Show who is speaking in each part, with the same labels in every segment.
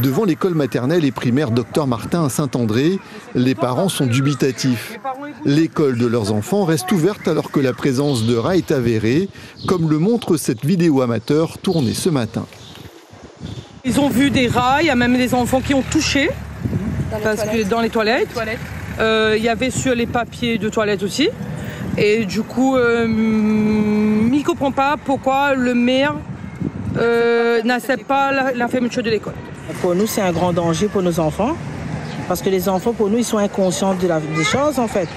Speaker 1: Devant l'école maternelle et primaire Dr Martin à Saint-André, les parents sont dubitatifs. L'école de leurs enfants reste ouverte alors que la présence de rats est avérée, comme le montre cette vidéo amateur tournée ce matin.
Speaker 2: Ils ont vu des rats, il y a même des enfants qui ont touché dans les toilettes. Il y avait sur les papiers de toilette aussi. Et du coup, il ne comprend pas pourquoi le maire n'accepte pas la fermeture de l'école.
Speaker 3: Pour nous, c'est un grand danger pour nos enfants. Parce que les enfants, pour nous, ils sont inconscients des choses, en fait.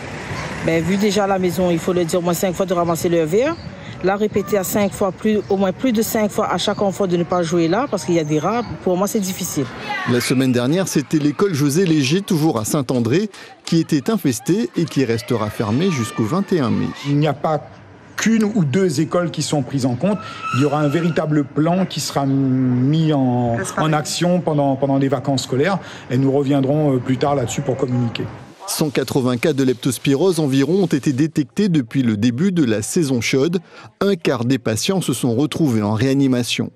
Speaker 3: Ben, vu déjà à la maison, il faut le dire au moins 5 fois de ramasser leur verre. Là, répéter à 5 fois, au moins plus de 5 fois à chaque enfant de ne pas jouer là, parce qu'il y a des rats, pour moi, c'est difficile.
Speaker 1: La semaine dernière, c'était l'école José Léger, toujours à Saint-André, qui était infestée et qui restera fermée jusqu'au 21 mai.
Speaker 4: Il n'y a pas qu'une ou deux écoles qui sont prises en compte. Il y aura un véritable plan qui sera mis en action pendant les vacances scolaires et nous reviendrons plus tard là-dessus pour communiquer.
Speaker 1: 180 cas de leptospirose environ ont été détectés depuis le début de la saison chaude. Un quart des patients se sont retrouvés en réanimation.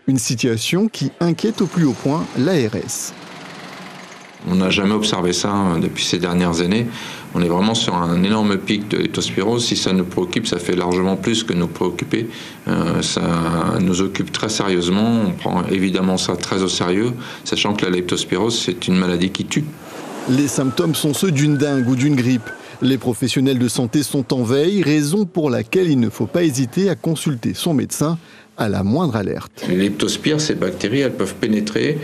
Speaker 1: Une situation qui inquiète au plus haut point l'ARS.
Speaker 5: On n'a jamais observé ça depuis ces dernières années. On est vraiment sur un énorme pic de leptospirose. Si ça nous préoccupe, ça fait largement plus que nous préoccuper. Ça nous occupe très sérieusement. On prend évidemment ça très au sérieux, sachant que la leptospirose, c'est une maladie qui tue.
Speaker 1: Les symptômes sont ceux d'une dengue ou d'une grippe. Les professionnels de santé sont en veille, raison pour laquelle il ne faut pas hésiter à consulter son médecin à la moindre alerte.
Speaker 5: Les leptospires, ces bactéries, elles peuvent pénétrer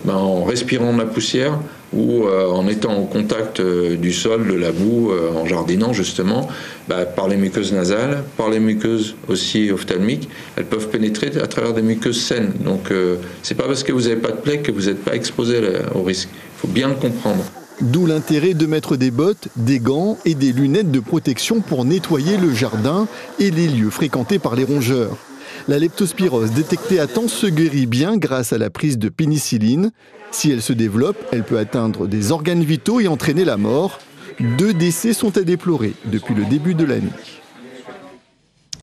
Speaker 5: en respirant de la poussière ou en étant au contact du sol, de la boue, en jardinant justement, par les muqueuses nasales, par les muqueuses aussi ophtalmiques. Elles peuvent pénétrer à travers des muqueuses saines. Donc c'est pas parce que vous n'avez pas de plaie que vous n'êtes pas exposé au risque. Il faut bien le comprendre.
Speaker 1: D'où l'intérêt de mettre des bottes, des gants et des lunettes de protection pour nettoyer le jardin et les lieux fréquentés par les rongeurs. La leptospirose détectée à temps se guérit bien grâce à la prise de pénicilline. Si elle se développe, elle peut atteindre des organes vitaux et entraîner la mort. 2 décès sont à déplorer depuis le début de l'année.